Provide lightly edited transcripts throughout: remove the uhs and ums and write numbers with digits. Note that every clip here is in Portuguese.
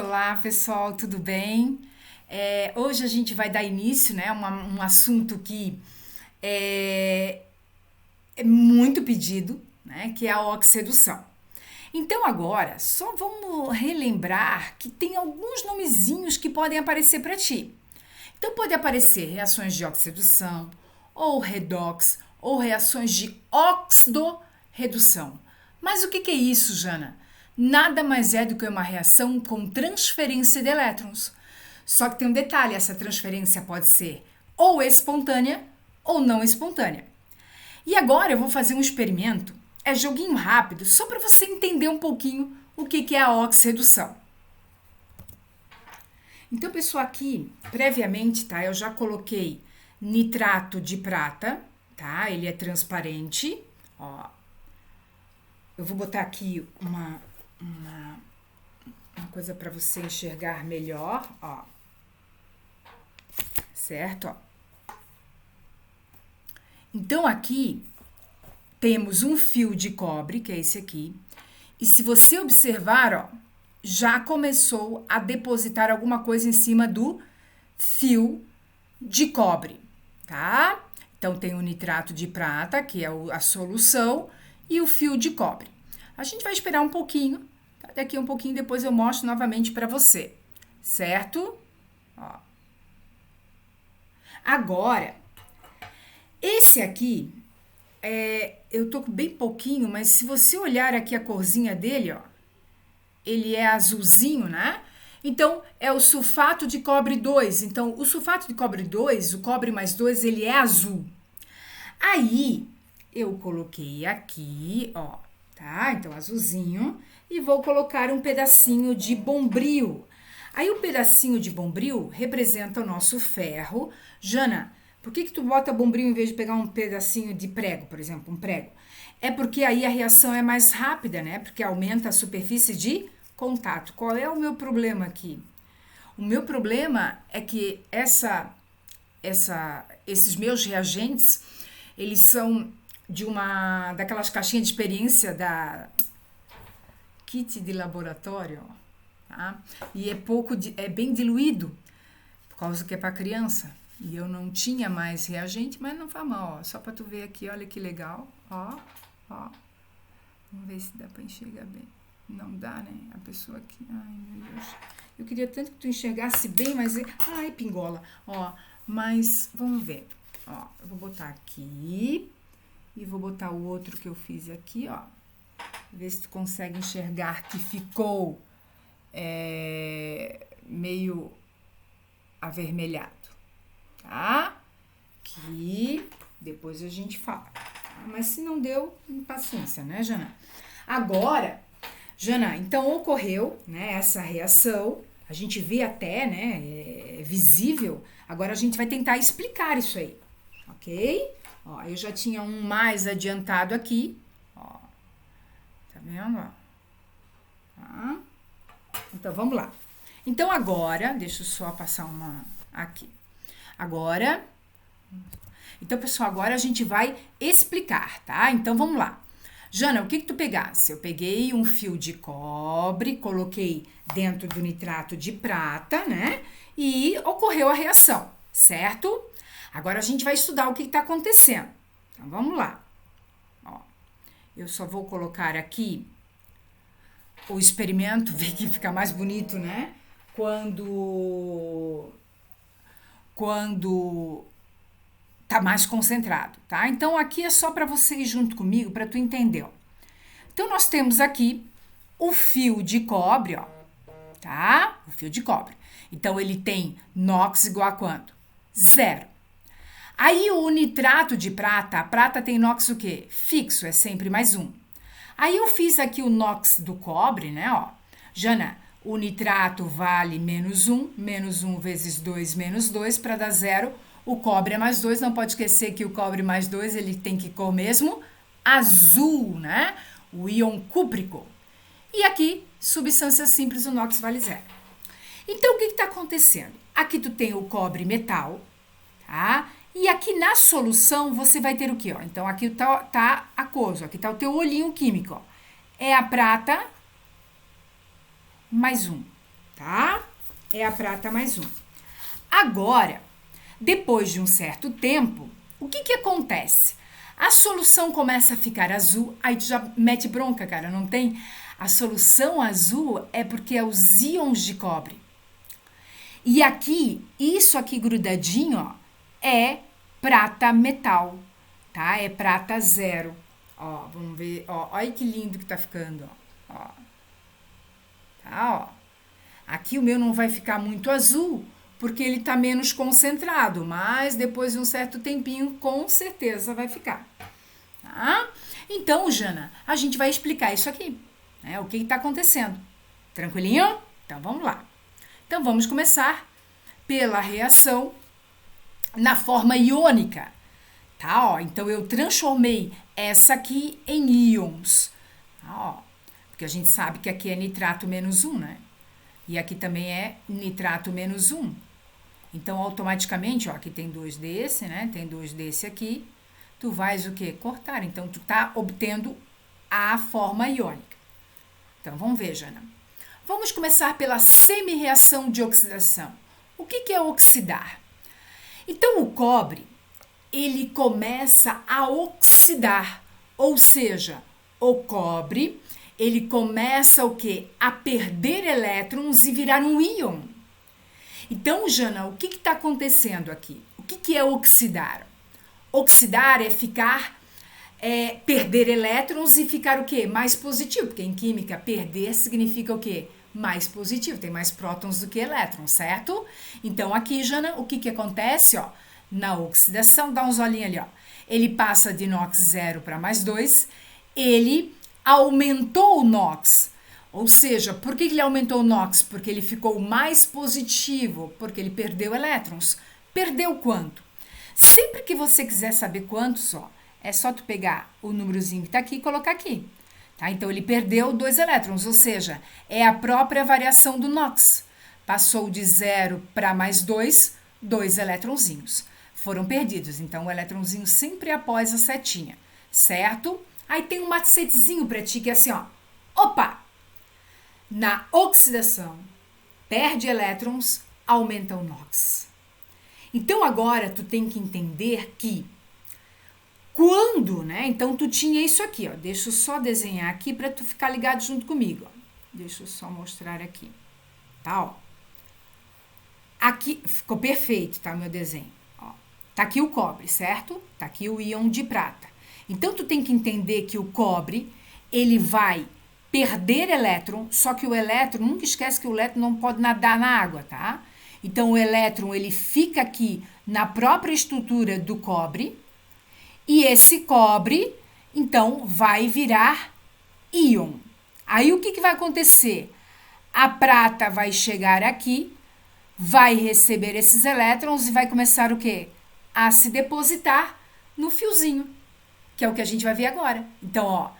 Olá, pessoal, tudo bem? Hoje a gente vai dar início, né, a um assunto que é, é muito pedido, né, que é a oxidação. Então agora, só vamos relembrar que tem alguns nomezinhos que podem aparecer para ti. Então pode aparecer reações de oxidação, ou redox, ou reações de oxidorredução. Mas o que é isso, Jana? Nada mais é do que uma reação com transferência de elétrons. Só que tem um detalhe, essa transferência pode ser ou espontânea ou não espontânea. E agora eu vou fazer um experimento, é joguinho rápido, só para você entender um pouquinho o que é a oxirredução. Então, pessoal, aqui, previamente, tá, eu já coloquei nitrato de prata, tá? Ele é transparente, ó. Eu vou botar aqui uma coisa para você enxergar melhor, ó. Certo, ó. Então, aqui temos um fio de cobre, que é esse aqui. E se você observar, ó, já começou a depositar alguma coisa em cima do fio de cobre, tá? Então, tem o nitrato de prata, que é a solução, e o fio de cobre. A gente vai esperar um pouquinho, tá? Daqui um pouquinho depois eu mostro novamente para você, certo? Ó. Agora, esse aqui, eu tô com bem pouquinho, mas se você olhar aqui a corzinha dele, ó, ele é azulzinho, né? Então, é o sulfato de cobre 2. Então, o sulfato de cobre 2, o cobre mais 2, ele é azul. Aí, eu coloquei aqui, ó, tá? Então, azulzinho. E vou colocar um pedacinho de bombril. Aí, o pedacinho de bombril representa o nosso ferro. Jana, por que tu bota bombril em vez de pegar um pedacinho de prego, por exemplo, um prego? É porque aí a reação é mais rápida, né? Porque aumenta a superfície de contato. Qual é o meu problema aqui? O meu problema é que esses meus reagentes, eles são daquelas caixinhas de experiência da kit de laboratório, tá? E é bem diluído, por causa que é para criança. E eu não tinha mais reagente, mas não faz mal, ó. Só para tu ver aqui, olha que legal, ó. Vamos ver se dá para enxergar bem. Não dá, né? A pessoa aqui, ai meu Deus. Eu queria tanto que tu enxergasse bem, mas... Ai, pingola. Ó, mas vamos ver. Ó, eu vou botar aqui e vou botar o outro que eu fiz aqui, ó. Ver se tu consegue enxergar que ficou meio avermelhado, tá? Que depois a gente fala. Mas se não deu, paciência, né, Jana? Agora, Jana, então ocorreu, né, essa reação, a gente vê até, né, é visível. Agora a gente vai tentar explicar isso aí, ok? Ó, eu já tinha um mais adiantado aqui, ó, tá vendo, ó? Tá? Então, vamos lá. Então, agora, deixa eu só passar uma aqui. Agora... Então, pessoal, agora a gente vai explicar, tá? Então, vamos lá. Jana, o que tu pegasse? Eu peguei um fio de cobre, coloquei dentro do nitrato de prata, né? E ocorreu a reação, certo? Agora a gente vai estudar o que está acontecendo. Então, vamos lá. Ó, eu só vou colocar aqui o experimento, ver que fica mais bonito, né? Quando tá mais concentrado, tá? Então, aqui é só para você ir junto comigo, para tu entender, ó. Então, nós temos aqui o fio de cobre, ó, tá? O fio de cobre. Então, ele tem NOx igual a quanto? 0. Aí, o nitrato de prata, a prata tem NOx o quê? Fixo, é sempre mais 1. Aí, eu fiz aqui o NOx do cobre, né, ó. Jana, o nitrato vale menos 1 vezes 2 menos 2 para dar 0. O cobre é mais 2, não pode esquecer que o cobre mais 2, ele tem que cor mesmo azul, né? O íon cúprico. E aqui, substância simples, o NOx vale 0. Então, o que está acontecendo? Aqui tu tem o cobre metal, tá? E aqui na solução, você vai ter o quê? Ó? Então, aqui tá a cor, aqui tá o teu olhinho químico, ó. É a prata mais 1, tá? É a prata mais 1. Agora, depois de um certo tempo, o que acontece? A solução começa a ficar azul, aí tu já mete bronca, cara, não tem? A solução azul é porque é os íons de cobre. E aqui, isso aqui grudadinho, ó, é prata metal, tá? É prata 0. Ó, vamos ver, ó, olha que lindo que tá ficando, ó. Tá, ó. Aqui o meu não vai ficar muito azul, porque ele tá menos concentrado, mas depois de um certo tempinho, com certeza vai ficar, tá? Então, Jana, a gente vai explicar isso aqui, né? O que está acontecendo. Tranquilinho? Então, vamos lá. Então, vamos começar pela reação na forma iônica, tá? Ó, então, eu transformei essa aqui em íons, tá? Ó, porque a gente sabe que aqui é nitrato menos 1, né? E aqui também é nitrato menos 1. Então, automaticamente, ó, aqui tem 2 desse, né? Tem 2 desse aqui. Tu vais o quê? Cortar. Então, tu tá obtendo a forma iônica. Então, vamos ver, Jana. Vamos começar pela semi-reação de oxidação. O que é oxidar? Então, o cobre, ele começa a oxidar. Ou seja, o cobre, ele começa o quê? A perder elétrons e virar um íon. Então, Jana, o que está acontecendo aqui? O que é oxidar? Oxidar é ficar, perder elétrons e ficar o quê? Mais positivo, porque em química perder significa o quê? Mais positivo, tem mais prótons do que elétrons, certo? Então, aqui, Jana, o que acontece, ó? Na oxidação, dá uns olhinhos ali, ó. Ele passa de NOx 0 para mais 2, ele aumentou o NOx. Ou seja, por que ele aumentou o NOx? Porque ele ficou mais positivo, porque ele perdeu elétrons. Perdeu quanto? Sempre que você quiser saber quantos, ó, é só tu pegar o númerozinho que está aqui e colocar aqui. Tá? Então, ele perdeu 2 elétrons, ou seja, é a própria variação do NOx. Passou de 0 para mais 2, 2 eletronzinhos. Foram perdidos. Então, o eletronzinho sempre após a setinha, certo? Aí tem um macetezinho para ti que é assim, ó. Opa! Na oxidação, perde elétrons, aumenta o NOx. Então, agora, tu tem que entender que quando, né? Então, tu tinha isso aqui, ó. Deixa eu só desenhar aqui para tu ficar ligado junto comigo, ó. Deixa eu só mostrar aqui, tá, ó. Aqui, ficou perfeito, tá, meu desenho, ó. Tá aqui o cobre, certo? Tá aqui o íon de prata. Então, tu tem que entender que o cobre, ele vai perder elétron, só que o elétron, nunca esquece que o elétron não pode nadar na água, tá? Então, o elétron, ele fica aqui na própria estrutura do cobre, e esse cobre, então, vai virar íon. Aí, o que vai acontecer? A prata vai chegar aqui, vai receber esses elétrons e vai começar o quê? A se depositar no fiozinho, que é o que a gente vai ver agora. Então, ó,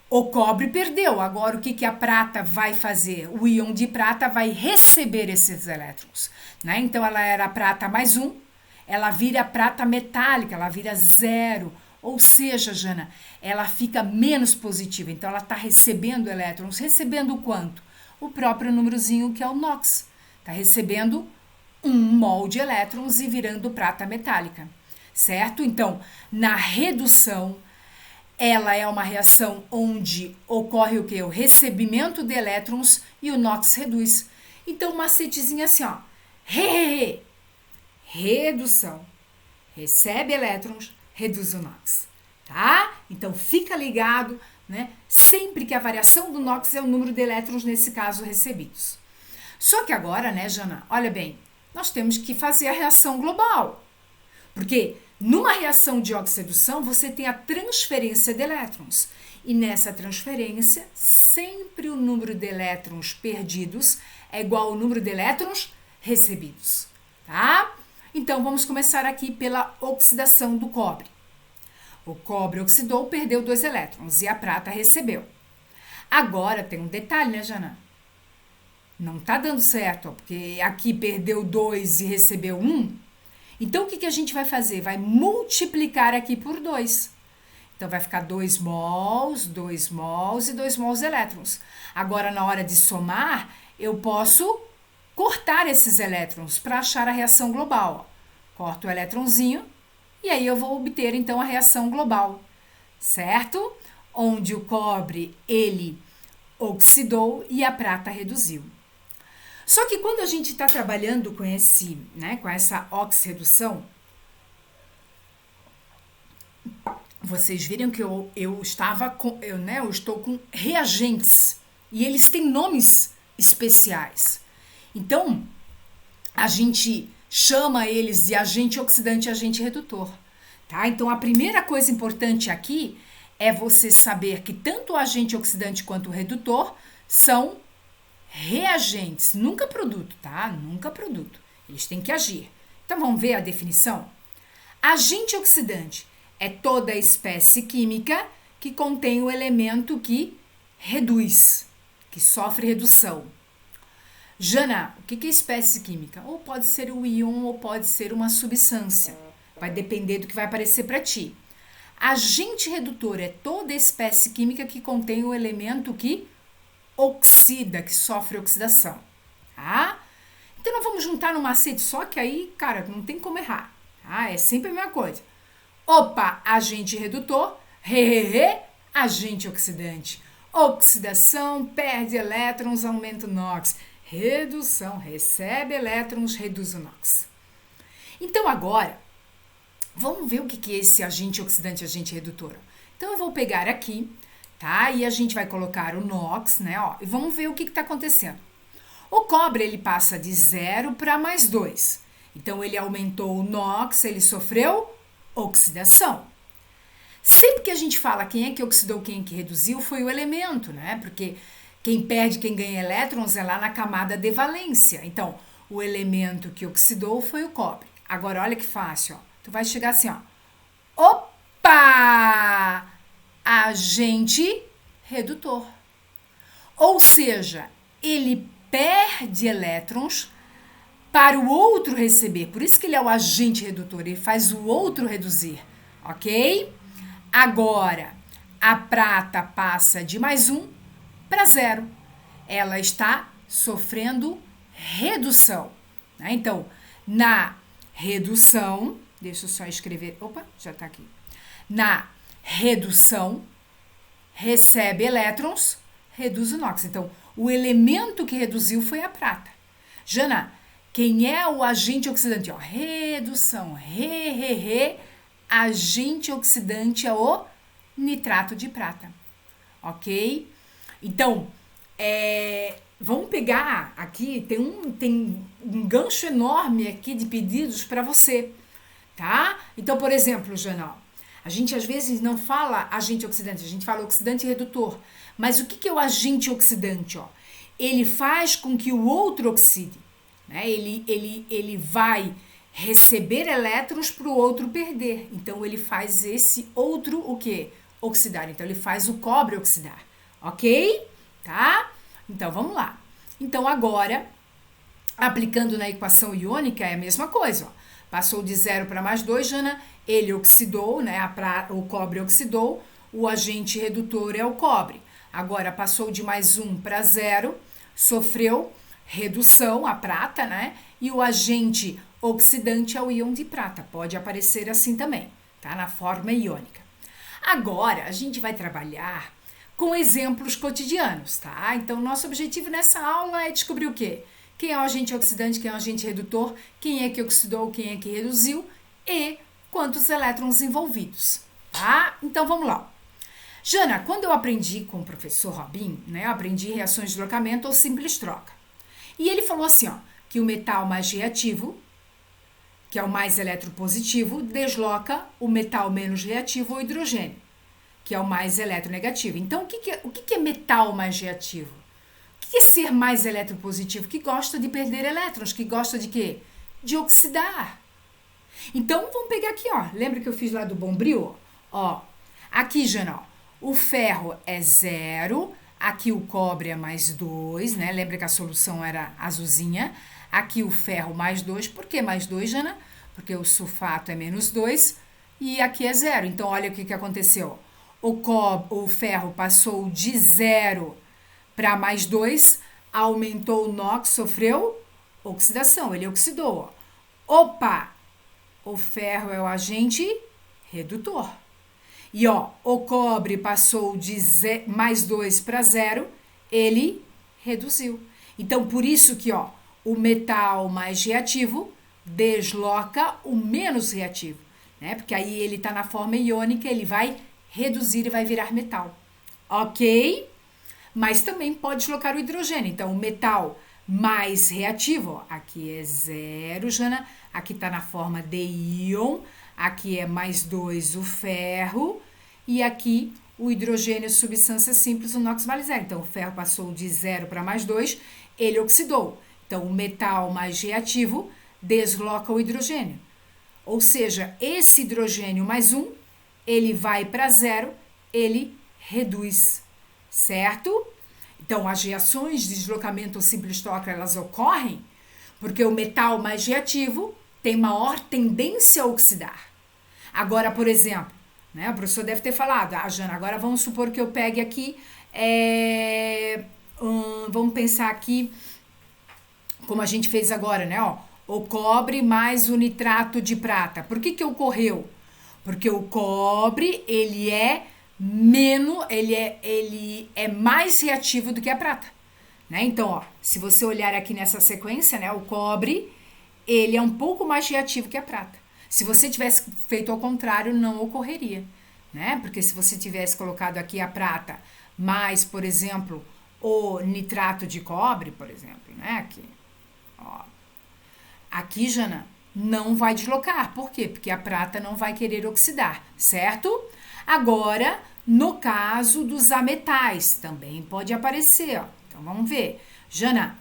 o cobre perdeu. Agora, o que a prata vai fazer? O íon de prata vai receber esses elétrons, né? Então, ela era prata mais 1, ela vira prata metálica, ela vira 0. Ou seja, Jana, ela fica menos positiva. Então, ela está recebendo elétrons. Recebendo quanto? O próprio númerozinho que é o NOx. Está recebendo 1 mol de elétrons e virando prata metálica, certo? Então, na redução, ela é uma reação onde ocorre o quê? O recebimento de elétrons e o NOx reduz. Então, uma macetezinho assim, ó. Redução. Recebe elétrons, reduz o NOx, tá? Então, fica ligado, né? Sempre que a variação do NOx é o número de elétrons, nesse caso, recebidos. Só que agora, né, Jana? Olha bem, nós temos que fazer a reação global. Porque numa reação de oxidação, você tem a transferência de elétrons. E nessa transferência, sempre o número de elétrons perdidos é igual ao número de elétrons recebidos, tá? Então, vamos começar aqui pela oxidação do cobre. O cobre oxidou, perdeu 2 elétrons e a prata recebeu. Agora, tem um detalhe, né, Jana? Não tá dando certo, ó, porque aqui perdeu 2 e recebeu 1. Então, o que a gente vai fazer? Vai multiplicar aqui por 2. Então, vai ficar 2 mols, 2 mols e 2 mols de elétrons. Agora, na hora de somar, eu posso cortar esses elétrons para achar a reação global. Ó. Corto o elétronzinho e aí eu vou obter então a reação global, certo? Onde o cobre ele oxidou e a prata reduziu. Só que quando a gente está trabalhando com com essa oxirredução, vocês viram que eu estou com reagentes e eles têm nomes especiais. Então, a gente chama eles de agente oxidante e agente redutor, tá? Então, a primeira coisa importante aqui é você saber que tanto o agente oxidante quanto o redutor são reagentes, nunca produto, tá? Nunca produto. Eles têm que agir. Então, vamos ver a definição? Agente oxidante é toda espécie química que contém o elemento que reduz, que sofre redução. Jana, o que é espécie química? Ou pode ser o íon ou pode ser uma substância. Vai depender do que vai aparecer para ti. Agente redutor é toda espécie química que contém o elemento que oxida, que sofre oxidação. Tá? Então, nós vamos juntar num macete só que aí, cara, não tem como errar. Tá? É sempre a mesma coisa. Opa, agente redutor, agente oxidante. Oxidação, perde elétrons, aumenta o NOx. Redução, recebe elétrons, reduz o NOx. Então, agora, vamos ver o que é esse agente oxidante e agente redutor. Então, eu vou pegar aqui, tá? E a gente vai colocar o NOx, né? Ó, e vamos ver o que está acontecendo. O cobre, ele passa de 0 para mais 2. Então, ele aumentou o NOx, ele sofreu oxidação. Sempre que a gente fala quem é que oxidou, quem é que reduziu, foi o elemento, né? Porque quem perde, quem ganha elétrons é lá na camada de valência. Então, o elemento que oxidou foi o cobre. Agora, olha que fácil, ó. Tu vai chegar assim, ó. Opa! Agente redutor. Ou seja, ele perde elétrons para o outro receber. Por isso que ele é o agente redutor, ele faz o outro reduzir, ok? Agora, a prata passa de mais 1 para 0. Ela está sofrendo redução. Né? Então, na redução, deixa eu só escrever, opa, já está aqui. Na redução, recebe elétrons, reduz o NOx. Então, o elemento que reduziu foi a prata. Jana, quem é o agente oxidante? Ó, redução, agente oxidante é o nitrato de prata, ok? Então, vamos pegar aqui, tem um gancho enorme aqui de pedidos para você, tá? Então, por exemplo, Jana, a gente às vezes não fala agente oxidante, a gente fala oxidante e redutor. Mas o que é o agente oxidante? Ó? Ele faz com que o outro oxide. Né? Ele vai receber elétrons para o outro perder. Então, ele faz esse outro o quê? Oxidar. Então, ele faz o cobre oxidar. Ok? Tá? Então, vamos lá. Então, agora, aplicando na equação iônica, é a mesma coisa. Ó. Passou de 0 para mais 2, Jana, ele oxidou, né? O cobre oxidou, o agente redutor é o cobre. Agora, passou de mais 1 para 0, sofreu redução, a prata, né? E o agente oxidante é o íon de prata. Pode aparecer assim também, tá? Na forma iônica. Agora, a gente vai trabalhar com exemplos cotidianos, tá? Então, nosso objetivo nessa aula é descobrir o quê? Quem é o agente oxidante, quem é o agente redutor, quem é que oxidou, quem é que reduziu e quantos elétrons envolvidos, tá? Então, vamos lá. Jana, quando eu aprendi com o professor Robin, né, eu aprendi reações de deslocamento ou simples troca. E ele falou assim, ó, que o metal mais reativo, que é o mais eletropositivo, desloca o metal menos reativo, o hidrogênio, que é o mais eletronegativo. Então, o que é metal mais reativo? O que é ser mais eletropositivo? Que gosta de perder elétrons, que gosta de quê? De oxidar. Então, vamos pegar aqui, ó. Lembra que eu fiz lá do Bombril? Ó, aqui, Jana, ó, o ferro é 0, aqui o cobre é mais 2, né? Lembra que a solução era azulzinha? Aqui o ferro mais 2. Por que mais 2, Jana? Porque o sulfato é menos 2 e aqui é 0. Então, olha o que aconteceu. O ferro passou de 0 para mais 2, aumentou o NOx, sofreu oxidação, ele oxidou. Ó. Opa! O ferro é o agente redutor. E ó, o cobre passou de mais 2 para 0, ele reduziu. Então, por isso que ó, o metal mais reativo desloca o menos reativo, né? Porque aí ele está na forma iônica, ele vai reduzir e vai virar metal. Ok? Mas também pode deslocar o hidrogênio. Então, o metal mais reativo, ó, aqui é 0, Jana, aqui está na forma de íon, aqui é mais 2 o ferro, e aqui o hidrogênio, substância simples, o NOx vale 0. Então, o ferro passou de 0 para mais 2, ele oxidou. Então, o metal mais reativo desloca o hidrogênio. Ou seja, esse hidrogênio mais 1, ele vai para 0, ele reduz, certo? Então, as reações de deslocamento ou simples troca, elas ocorrem porque o metal mais reativo tem maior tendência a oxidar. Agora, por exemplo, né, o professor deve ter falado, Jana, agora vamos supor que eu pegue aqui, vamos pensar aqui, como a gente fez agora, né, ó, o cobre mais o nitrato de prata. Por que ocorreu? Porque o cobre, ele é mais reativo do que a prata, né? Então, ó, se você olhar aqui nessa sequência, né, o cobre, ele é um pouco mais reativo que a prata. Se você tivesse feito ao contrário, não ocorreria, né? Porque se você tivesse colocado aqui a prata mais, por exemplo, o nitrato de cobre, por exemplo, né, aqui, ó. Aqui, Jana, não vai deslocar. Por quê? Porque a prata não vai querer oxidar, certo? Agora, no caso dos ametais, também pode aparecer, ó. Então, vamos ver. Jana,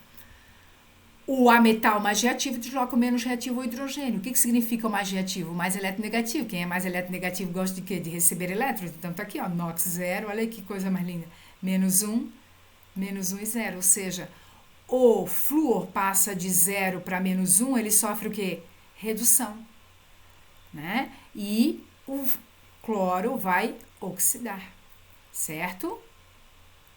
o ametal mais reativo desloca o menos reativo ao hidrogênio. O que significa o mais reativo? Mais eletronegativo. Quem é mais eletronegativo gosta de quê? De receber elétrons. Então, tá aqui, ó, NOx 0, olha aí que coisa mais linda. Menos 1 e 0, ou seja, o flúor passa de 0 para menos 1, ele sofre o quê? Redução, né? E o cloro vai oxidar, certo?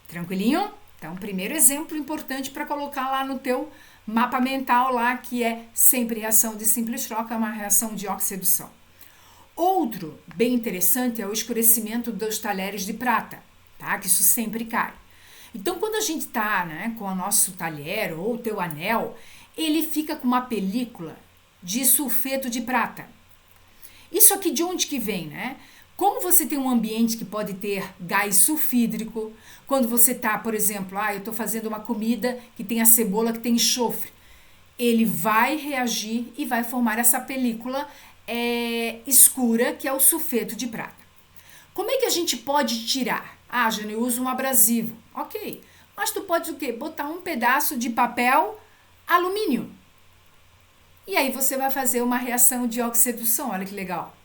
Tranquilinho? Então, primeiro exemplo importante para colocar lá no teu mapa mental lá, que é sempre reação de simples troca, uma reação de oxidação. Outro bem interessante é o escurecimento dos talheres de prata, tá? Que isso sempre cai. Então, quando a gente tá, né, com o nosso talher ou o teu anel, ele fica com uma película de sulfeto de prata. Isso aqui de onde que vem, né? Como você tem um ambiente que pode ter gás sulfídrico, quando você tá, por exemplo, eu tô fazendo uma comida que tem a cebola que tem enxofre, ele vai reagir e vai formar essa película escura, que é o sulfeto de prata. Como é que a gente pode tirar? Jane, eu uso um abrasivo. Ok, mas tu pode o quê? Botar um pedaço de papel alumínio. E aí você vai fazer uma reação de oxidação, olha que legal.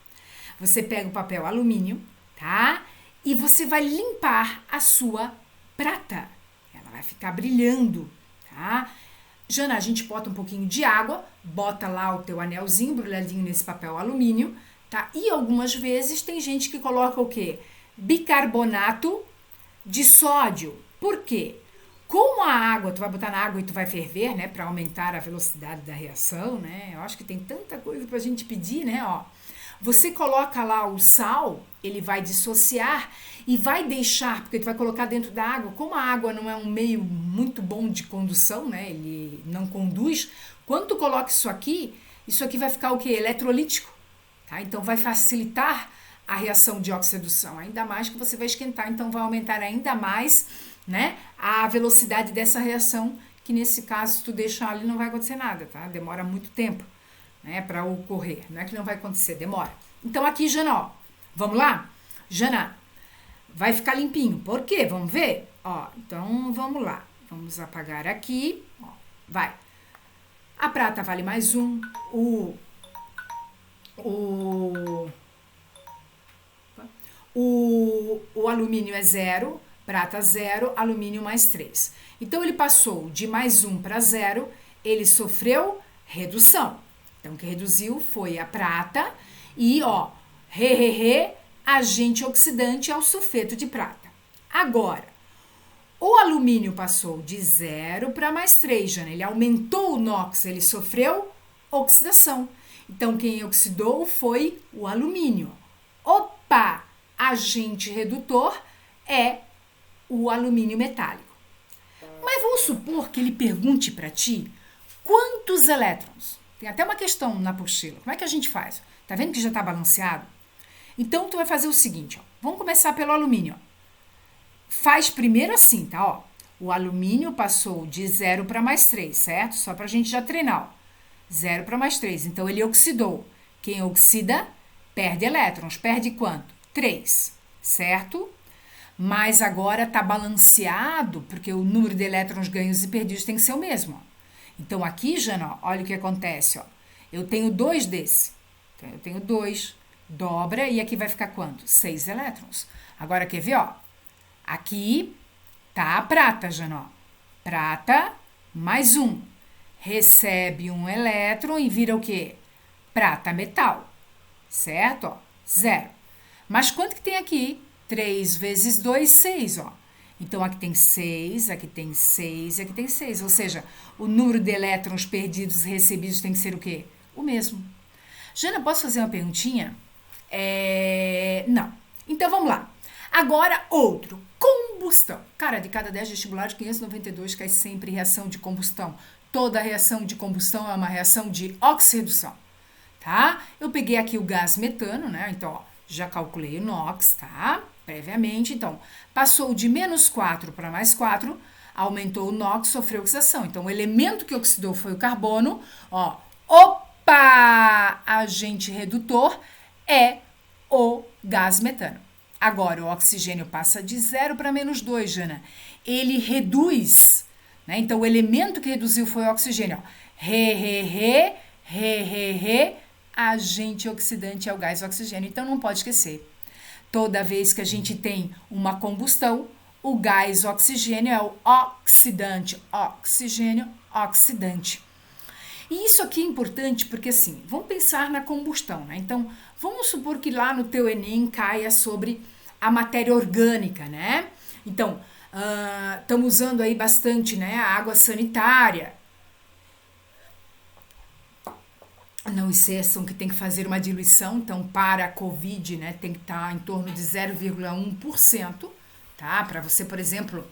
Você pega o papel alumínio, tá? E você vai limpar a sua prata. Ela vai ficar brilhando, tá? Jana, a gente bota um pouquinho de água, bota lá o teu anelzinho embrulhadinho nesse papel alumínio, tá? E algumas vezes tem gente que coloca o quê? Bicarbonato de sódio. Por quê? Como a água, tu vai botar na água e tu vai ferver, né, para aumentar a velocidade da reação, né? Eu acho que tem tanta coisa pra gente pedir, né, ó. Você coloca lá o sal, ele vai dissociar e vai deixar, porque tu vai colocar dentro da água, como a água não é um meio muito bom de condução, né? Ele não conduz. Quando tu coloca isso aqui vai ficar o quê? Eletrolítico, tá? Então vai facilitar a reação de oxidação, ainda mais que você vai esquentar, então vai aumentar ainda mais, né, a velocidade dessa reação, que nesse caso, se tu deixar ali, não vai acontecer nada, tá? Demora muito tempo, né, para ocorrer. Não é que não vai acontecer, demora. Então aqui, Jana, ó, vamos lá? Jana, vai ficar limpinho. Por quê? Vamos ver? Ó, então vamos lá. Vamos apagar aqui, ó, vai. A prata vale mais 1, o alumínio é 0, prata 0, alumínio mais 3. Então, ele passou de mais 1 para 0, ele sofreu redução. Então, o que reduziu foi a prata e, ó, agente oxidante é o sulfeto de prata. Agora, O alumínio passou de 0 para mais 3, Jana. Ele aumentou o NOx, ele sofreu oxidação. Então, quem oxidou foi o alumínio. Opa! Agente redutor é o alumínio metálico. Mas vamos supor que ele pergunte para ti quantos elétrons. Tem até uma questão na apostila. Como é que a gente faz? Tá vendo que já está balanceado? Então, tu vai fazer o seguinte, ó. Vamos começar pelo alumínio, ó. Faz primeiro assim, tá? Ó, o alumínio passou de 0 para mais 3, certo? Só para a gente já treinar, ó. 0 para mais 3. Então, ele oxidou. Quem oxida, perde elétrons. Perde quanto? 3, certo? Mas agora está balanceado, porque o número de elétrons ganhos e perdidos tem que ser o mesmo, ó. Então, aqui, Jana, ó, olha o que acontece, ó. Eu tenho 2 desse. Então, eu tenho 2, dobra, e aqui vai ficar quanto? 6 elétrons. Agora, quer ver, ó? Aqui tá a prata, Jana, ó. Prata mais 1. Recebe um elétron e vira o quê? Prata metal, certo? Ó, 0. Mas quanto que tem aqui? 3 vezes 2, 6, ó. Então, aqui tem 6, aqui tem 6 e aqui tem 6. Ou seja, o número de elétrons perdidos e recebidos tem que ser o quê? O mesmo. Jana, posso fazer uma perguntinha? Não. Então, vamos lá. Agora, outro. Combustão. Cara, de cada 10 vestibulares, 592 cai sempre reação de combustão. Toda reação de combustão é uma reação de oxirredução, tá? Eu peguei aqui o gás metano, né? Então, ó, já calculei o NOx, tá? Previamente. Então, passou de menos 4 para mais 4, aumentou o NOx, sofreu oxidação. Então, o elemento que oxidou foi o carbono. Ó, opa! Agente redutor é o gás metano. Agora, o oxigênio passa de 0 para menos 2, Jana. Ele reduz, né? Então, o elemento que reduziu foi o oxigênio. Ó. Agente oxidante é o gás oxigênio. Então, não pode esquecer. Toda vez que a gente tem uma combustão, o gás oxigênio é o oxidante. Oxigênio, oxidante. E isso aqui é importante porque, assim, vamos pensar na combustão, né? Então, vamos supor que lá no teu Enem caia sobre a matéria orgânica, né? Então, estamos usando aí bastante, né, a água sanitária. Não esqueçam que tem que fazer uma diluição, então para a Covid, né, tem que estar em torno de 0,1%, tá? Para você, por exemplo,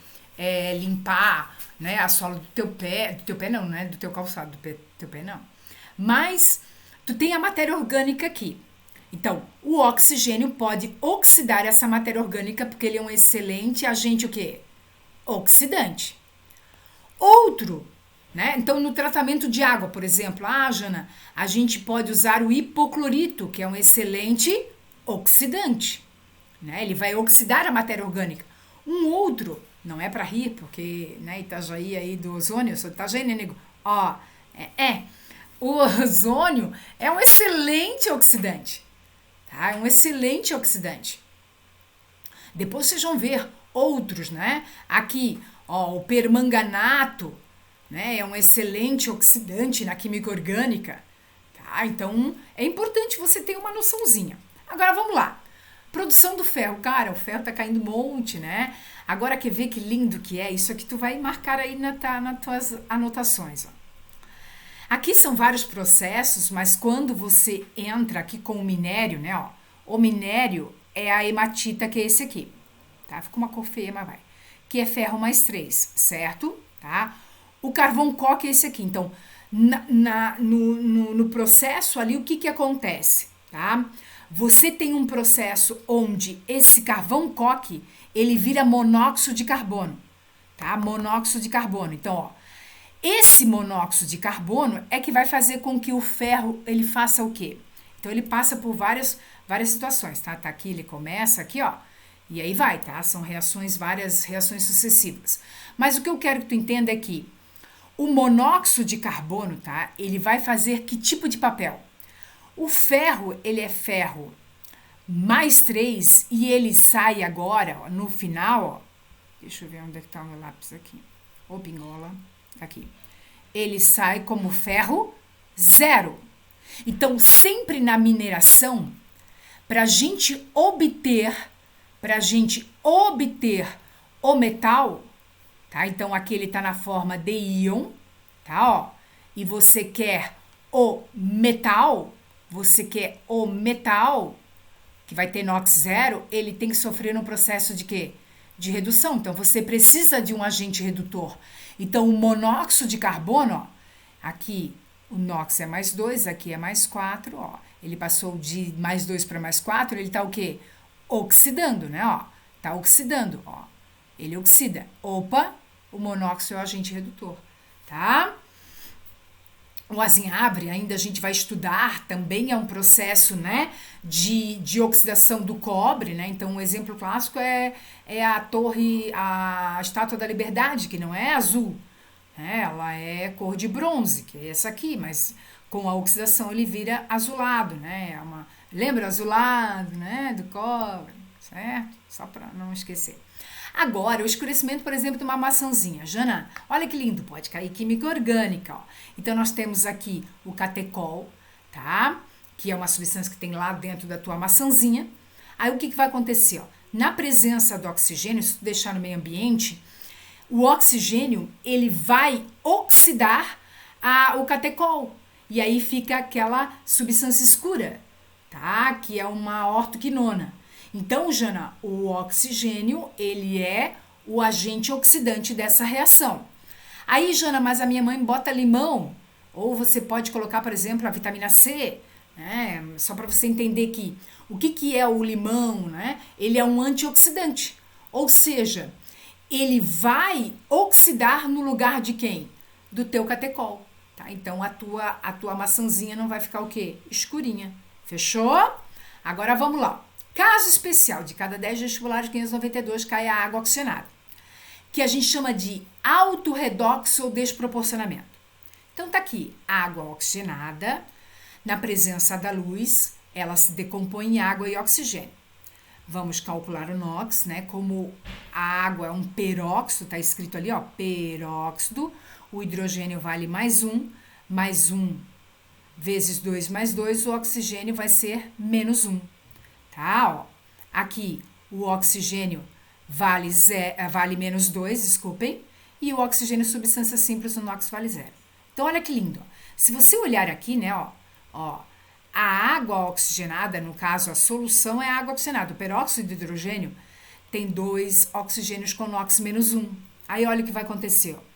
limpar, né, a sola do teu pé não, né, do teu calçado, do teu pé não. Mas tu tem a matéria orgânica aqui. Então, o oxigênio pode oxidar essa matéria orgânica porque ele é um excelente agente o quê? Oxidante. Outro, né? Então, no tratamento de água, por exemplo, Jana, a gente pode usar o hipoclorito, que é um excelente oxidante, né? Ele vai oxidar a matéria orgânica. Um outro, não é para rir, porque, né, Itajaí aí do ozônio, eu sou de Itajaí, né, nego? Ó, o ozônio é um excelente oxidante, tá? É um excelente oxidante. Depois vocês vão ver outros, né? Aqui, ó, o permanganato, né? É um excelente oxidante na química orgânica, tá? Então, é importante você ter uma noçãozinha. Agora, vamos lá. Produção do ferro. Cara, o ferro tá caindo um monte, né? Agora, quer ver que lindo que é? Isso aqui tu vai marcar aí nas tuas anotações, ó. Aqui são vários processos, mas quando você entra aqui com o minério, né, ó, o minério é a hematita, que é esse aqui, tá? Fica uma cor feia, mas vai. Que é ferro mais 3, certo? Tá? O carvão coque é esse aqui. Então, no processo ali, o que acontece, tá? Você tem um processo onde esse carvão coque, ele vira monóxido de carbono, tá? Monóxido de carbono. Então, ó, esse monóxido de carbono é que vai fazer com que o ferro, ele faça o quê? Então, ele passa por várias situações, tá? Tá aqui, ele começa aqui, ó, e aí vai, tá? São várias reações sucessivas. Mas o que eu quero que tu entenda é que o monóxido de carbono, tá? Ele vai fazer que tipo de papel? O ferro, ele é ferro mais 3 e ele sai agora, ó, no final, ó. Deixa eu ver onde é que tá o meu lápis aqui. Ô, pingola. Aqui. Ele sai como ferro 0. Então, sempre na mineração, para a gente obter o metal, tá? Então, aqui ele tá na forma de íon, tá, ó. E você quer o metal, que vai ter NOx zero, ele tem que sofrer um processo de quê? De redução. Então, você precisa de um agente redutor. Então, o monóxido de carbono, ó, aqui o NOx é mais 2, aqui é mais 4, ó. Ele passou de mais 2 para mais 4, ele tá o quê? Oxidando, né, ó. Tá oxidando, ó. Ele oxida. Opa, o monóxido é o agente redutor, tá? O azinhavre, ainda a gente vai estudar, também é um processo, né, de oxidação do cobre, né? Então, um exemplo clássico é a Estátua da Liberdade, que não é azul, né? Ela é cor de bronze, que é essa aqui, mas com a oxidação ele vira azulado, né? Lembra azulado, né, do cobre, certo? Só para não esquecer. Agora, o escurecimento, por exemplo, de uma maçãzinha. Jana, olha que lindo, pode cair química orgânica, ó. Então, nós temos aqui o catecol, tá? Que é uma substância que tem lá dentro da tua maçãzinha. Aí, o que vai acontecer, ó? Na presença do oxigênio, se tu deixar no meio ambiente, o oxigênio, ele vai oxidar o catecol. E aí fica aquela substância escura, tá? Que é uma ortoquinona. Então, Jana, o oxigênio, ele é o agente oxidante dessa reação. Aí, Jana, mas a minha mãe bota limão, ou você pode colocar, por exemplo, a vitamina C, né? Só para você entender que o que é o limão, né? Ele é um antioxidante, ou seja, ele vai oxidar no lugar de quem? Do teu catecol, tá? Então, a tua maçãzinha não vai ficar o quê? Escurinha. Fechou? Agora, vamos lá. Caso especial, de cada 10 vestibulares, 592 cai a água oxigenada, que a gente chama de autorredoxo ou desproporcionamento. Então tá aqui, água oxigenada, na presença da luz, ela se decompõe em água e oxigênio. Vamos calcular o NOx, né? Como a água é um peróxido, tá escrito ali, ó, peróxido, o hidrogênio vale mais 1 vezes 2 mais 2, o oxigênio vai ser menos 1. Tá, ó. Aqui o oxigênio vale menos 2, desculpem, e o oxigênio substância simples, o NOx vale 0. Então, olha que lindo. Ó. Se você olhar aqui, né, ó, a água oxigenada, no caso, a solução é a água oxigenada. O peróxido de hidrogênio tem 2 oxigênios com NOx menos 1. Aí, olha o que vai acontecer, ó.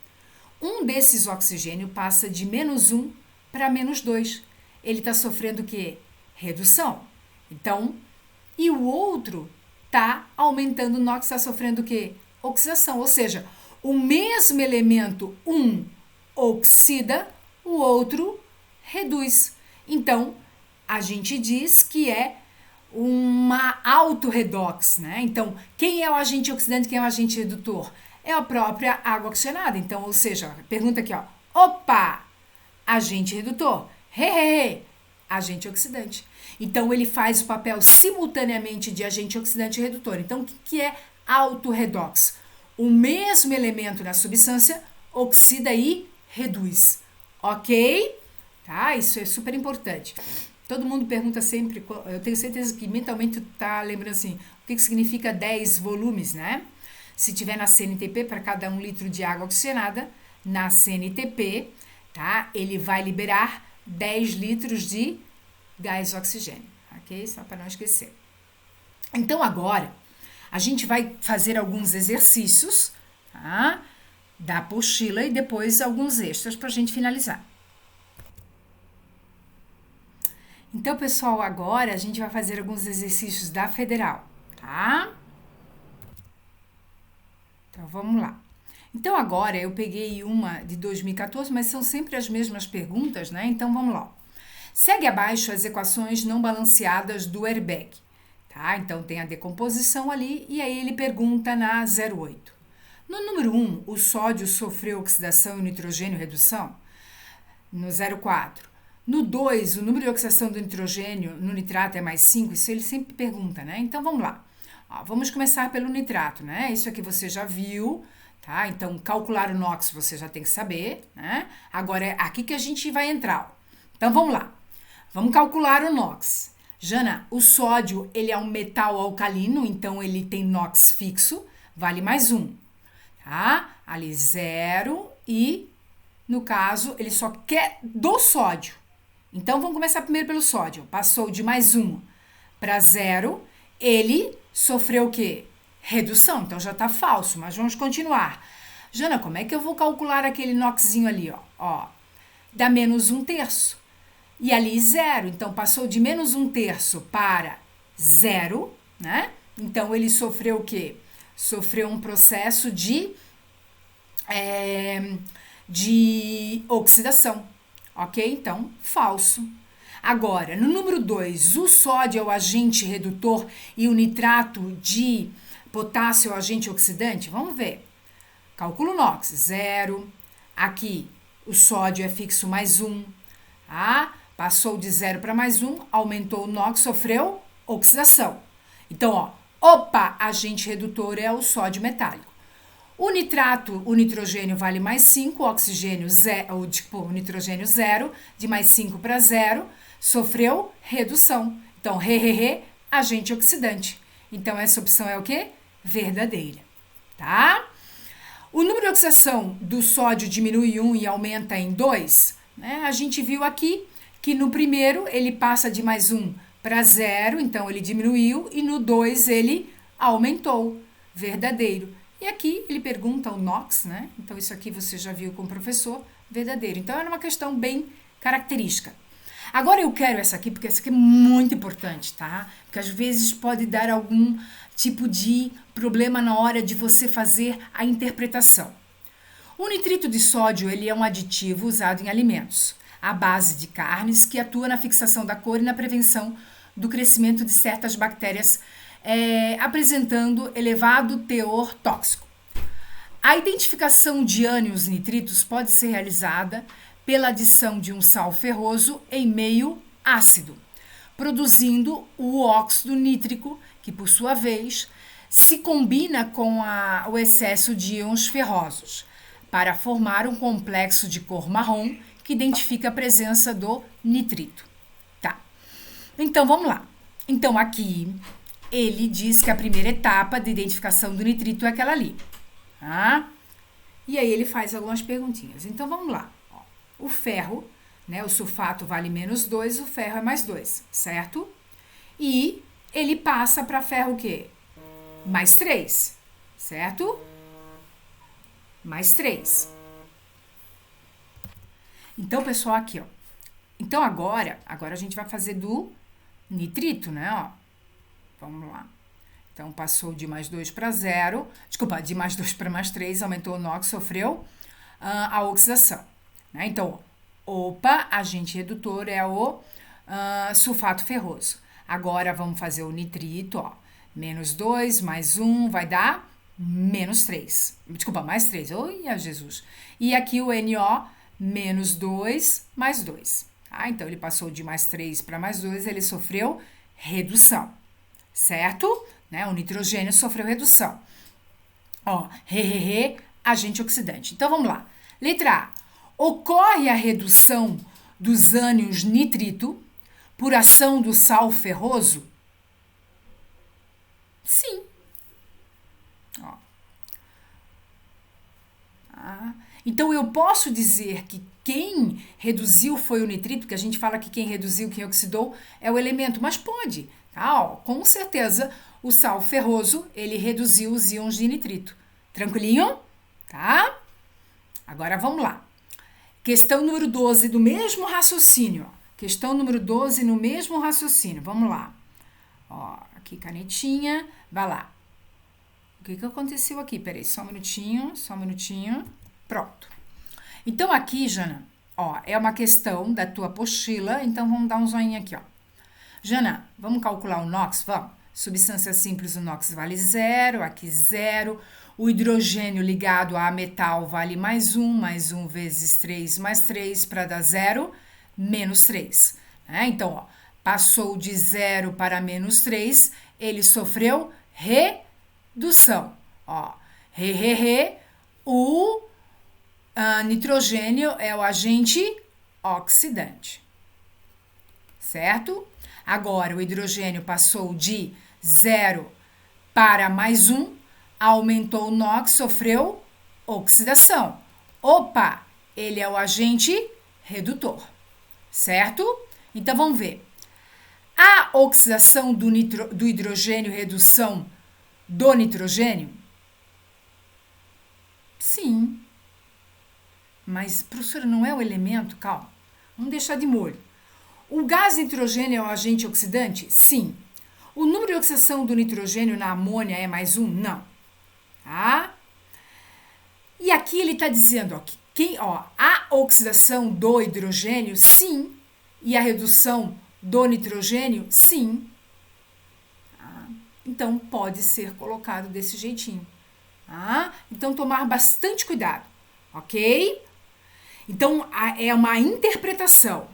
Um desses oxigênios passa de menos 1 para menos 2. Ele está sofrendo o quê? Redução. Então, e o outro está aumentando, o NOx está sofrendo o quê? Oxidação, ou seja, o mesmo elemento, um oxida, o outro reduz. Então, a gente diz que é uma autorredox, né? Então, quem é o agente oxidante, quem é o agente redutor? É a própria água oxigenada. Então, ou seja, pergunta aqui, ó. Opa! Agente redutor. Agente oxidante. Então, ele faz o papel simultaneamente de agente oxidante e redutor. Então, o que é autorredox? O mesmo elemento na substância oxida e reduz. Ok? Tá? Isso é super importante. Todo mundo pergunta sempre, eu tenho certeza que mentalmente tu tá lembrando assim, o que significa 10 volumes, né? Se tiver na CNTP, para cada 1 litro de água oxigenada, na CNTP, tá? Ele vai liberar 10 litros de gás oxigênio, ok? Só para não esquecer. Então, agora, a gente vai fazer alguns exercícios, tá? Da apostila e depois alguns extras para a gente finalizar. Então, pessoal, agora a gente vai fazer alguns exercícios da Federal, tá? Então, vamos lá. Então, agora eu peguei uma de 2014, mas são sempre as mesmas perguntas, né? Então, vamos lá. Segue abaixo as equações não balanceadas do airbag, tá? Então, tem a decomposição ali e aí ele pergunta na 08. No número 1, o sódio sofreu oxidação e o nitrogênio redução? No 04. No 2, o número de oxidação do nitrogênio no nitrato é mais 5? Isso ele sempre pergunta, né? Então, vamos lá. Ó, vamos começar pelo nitrato, né? Isso aqui você já viu, tá? Então, calcular o NOx você já tem que saber, né? Agora, é aqui que a gente vai entrar, ó. Então, vamos lá. Vamos calcular o NOx. Jana, o sódio, ele é um metal alcalino, então ele tem NOx fixo, vale mais 1. tá? Ali 0 e, no caso, ele só quer do sódio. Então, vamos começar primeiro pelo sódio. Passou de mais 1 para 0, ele sofreu o quê? Redução. Então, já está falso, mas vamos continuar. Jana, como é que eu vou calcular aquele noxzinho ali, ó? Dá menos 1/3. E ali 0. Então, passou de menos 1/3 para 0, né? Então, ele sofreu o quê? Sofreu um processo de oxidação, ok? Então, falso. Agora, no número 2, o sódio é o agente redutor e o nitrato de potássio é o agente oxidante? Vamos ver. Cálculo NOx, 0. Aqui, o sódio é fixo mais 1. Tá? Passou de 0 para mais 1, aumentou o NOx, sofreu oxidação. Então, opa, agente redutor é o sódio metálico. O nitrato, o nitrogênio vale mais 5, o oxigênio, o nitrogênio 0, de mais 5 para 0, sofreu redução. Então, agente oxidante. Então, essa opção é o quê? Verdadeira, tá? O número de oxidação do sódio diminui 1 e aumenta em 2, né? A gente viu aqui que no primeiro ele passa de mais 1 para 0, então ele diminuiu, e no 2 ele aumentou, verdadeiro. E aqui ele pergunta o NOx, né? Então isso aqui você já viu com o professor, verdadeiro. Então era uma questão bem característica. Agora eu quero essa aqui, porque essa aqui é muito importante, tá? Porque às vezes pode dar algum tipo de problema na hora de você fazer a interpretação. O nitrito de sódio, ele é um aditivo usado em alimentos, à base de carnes, que atua na fixação da cor e na prevenção do crescimento de certas bactérias, apresentando elevado teor tóxico. A identificação de ânions nitritos pode ser realizada pela adição de um sal ferroso em meio ácido, produzindo o óxido nítrico, que por sua vez se combina com o excesso de íons ferrosos, para formar um complexo de cor marrom que identifica a presença do nitrito. Tá. Então, vamos lá. Então, aqui, ele diz que a primeira etapa de identificação do nitrito é aquela ali. Tá? E aí, ele faz algumas perguntinhas. Então, vamos lá. Ó, o ferro, né, o sulfato vale menos 2, o ferro é mais 2, certo? E ele passa para ferro o quê? Mais 3, certo? Mais 3. Então, pessoal, aqui, ó. Então, agora a gente vai fazer do nitrito, né, ó. Vamos lá. Então, passou de mais 2 para 0. Desculpa, de mais 2 para mais 3, aumentou o NOx, sofreu a oxidação. Né? Então, opa, agente redutor é o sulfato ferroso. Agora, vamos fazer o nitrito, ó. Menos 2, mais 1, vai dar menos 3. Desculpa, mais 3. Olha, Jesus. E aqui o NO, menos 2, mais 2. Tá? Então, ele passou de mais 3 para mais 2, ele sofreu redução. Certo? Né? O nitrogênio sofreu redução. Ó, agente oxidante. Então, vamos lá. Letra A. Ocorre a redução dos ânions nitrito por ação do sal ferroso? Sim. Ó. Então, eu posso dizer que quem reduziu foi o nitrito, porque a gente fala que quem reduziu, quem oxidou é o elemento, mas pode, tá? Ó, com certeza, o sal ferroso, ele reduziu os íons de nitrito. Tranquilinho? Tá? Agora, vamos lá. Questão número 12 do mesmo raciocínio. Ó. Questão número 12 no mesmo raciocínio. Vamos lá. Ó, aqui canetinha. Vai lá. O que aconteceu aqui? Peraí, só um minutinho. Pronto. Então, aqui, Jana, ó, é uma questão da tua apostila, então vamos dar um joinha aqui, ó. Jana, vamos calcular o NOx? Vamos. Substância simples, o NOx vale 0, aqui 0. O hidrogênio ligado a metal vale mais 1 vezes 3 mais 3 para dar 0, menos 3. Né? Então, ó, passou de 0 para menos 3, ele sofreu redução. Ó, o nitrogênio é o agente oxidante. Certo? Agora, o hidrogênio passou de 0 para mais 1, aumentou o NOx, sofreu oxidação. Opa, ele é o agente redutor, certo? Então, vamos ver. A oxidação do hidrogênio, redução do nitrogênio? Sim. Mas, professora, não é o elemento? Calma. Vamos deixar de molho. O gás nitrogênio é um agente oxidante? Sim. O número de oxidação do nitrogênio na amônia é mais 1? Não. Tá? E aqui ele está dizendo a oxidação do hidrogênio, sim. E a redução do nitrogênio, sim. Tá? Então, pode ser colocado desse jeitinho. Tá? Então, tomar bastante cuidado. Ok? Então, é uma interpretação.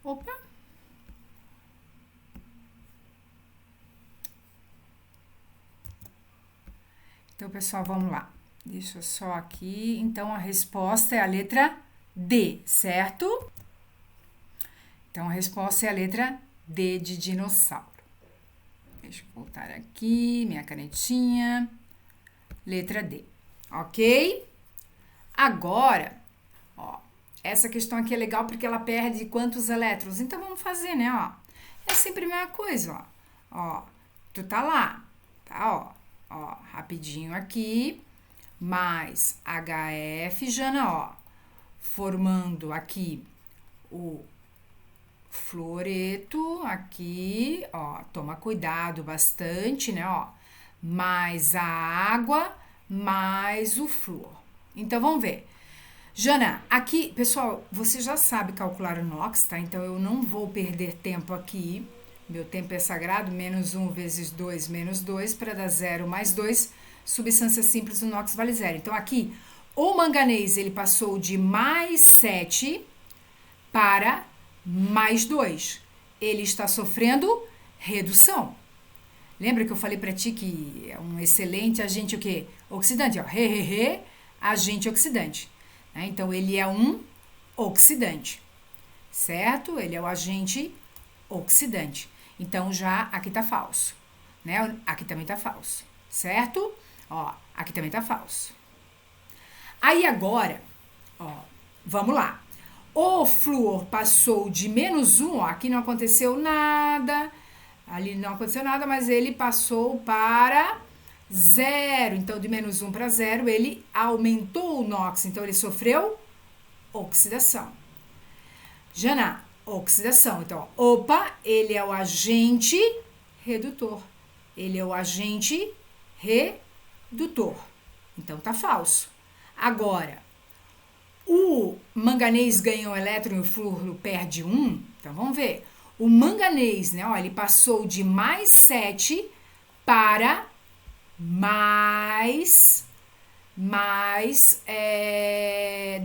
Opa! Então, pessoal, vamos lá. Deixa eu só aqui. Então, a resposta é a letra D, certo? Então, a resposta é a letra D de dinossauro. Deixa eu voltar aqui, minha canetinha. Letra D, ok? Agora, ó, essa questão aqui é legal porque ela perde quantos elétrons? Então, vamos fazer, né, ó. É sempre a mesma coisa, ó. Ó, tu tá lá, tá, ó, rapidinho aqui, mais HF, Jana, ó, formando aqui o fluoreto, aqui, ó, toma cuidado bastante, né, ó, mais a água, mais o flúor. Então, vamos ver. Jana, aqui, pessoal, você já sabe calcular o NOx, tá? Então, eu não vou perder tempo aqui. Meu tempo é sagrado, menos 1 vezes 2, menos 2, para dar 0 mais 2. Substância simples, o NOx vale 0. Então, aqui, o manganês, ele passou de mais 7 para mais 2. Ele está sofrendo redução. Lembra que eu falei para ti que é um excelente agente o quê? Oxidante, ó. Agente oxidante. Né? Então, ele é um oxidante, certo? Ele é o agente oxidante. Então, já aqui tá falso, né? Aqui também tá falso, certo? Ó, aqui também tá falso. Aí, agora, ó, vamos lá. O flúor passou de menos 1, ó, aqui não aconteceu nada, ali não aconteceu nada, mas ele passou para 0. Então, de menos 1 para 0, ele aumentou o NOx. Então, ele sofreu oxidação. Jana, oxidação. Então, opa, ele é o agente redutor. Ele é o agente redutor. Então, tá falso. Agora, o manganês ganha um elétron e o flúor perde 1. Então, vamos ver. O manganês, né, ó, ele passou de mais 7 para mais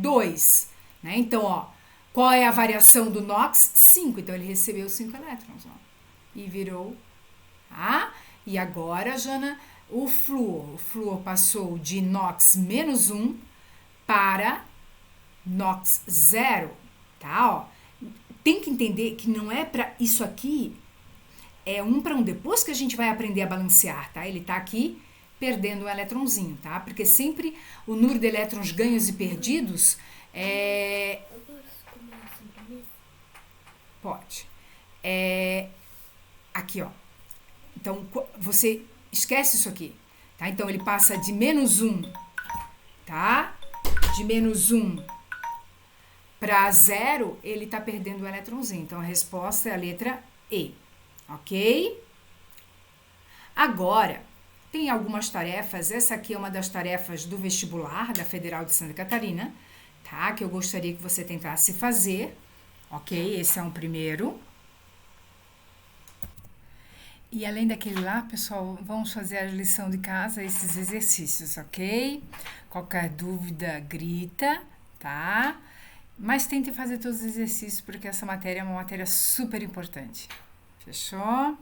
2. Né? Então, ó, qual é a variação do NOx? 5. Então, ele recebeu 5 elétrons. Ó, e virou. Tá? E agora, Jana, o flúor passou de NOx menos 1 para NOx 0. Tá? Ó. Tem que entender que não é para isso aqui, é 1 para 1. Depois que a gente vai aprender a balancear, tá? Ele tá aqui perdendo um eletronzinho, tá? Porque sempre o número de elétrons ganhos e perdidos é... Pode. Aqui, ó. Então, você esquece isso aqui, tá? Então, ele passa de menos 1, tá? De menos 1 para 0, ele tá perdendo um eletronzinho. Então, a resposta é a letra E, ok? Agora, tem algumas tarefas. Essa aqui é uma das tarefas do vestibular da Federal de Santa Catarina, tá? Que eu gostaria que você tentasse fazer, ok? Esse é um primeiro. E além daquele lá, pessoal, vamos fazer a lição de casa, esses exercícios, ok? Qualquer dúvida, grita, tá? Mas tente fazer todos os exercícios, porque essa matéria é uma matéria super importante. Fechou?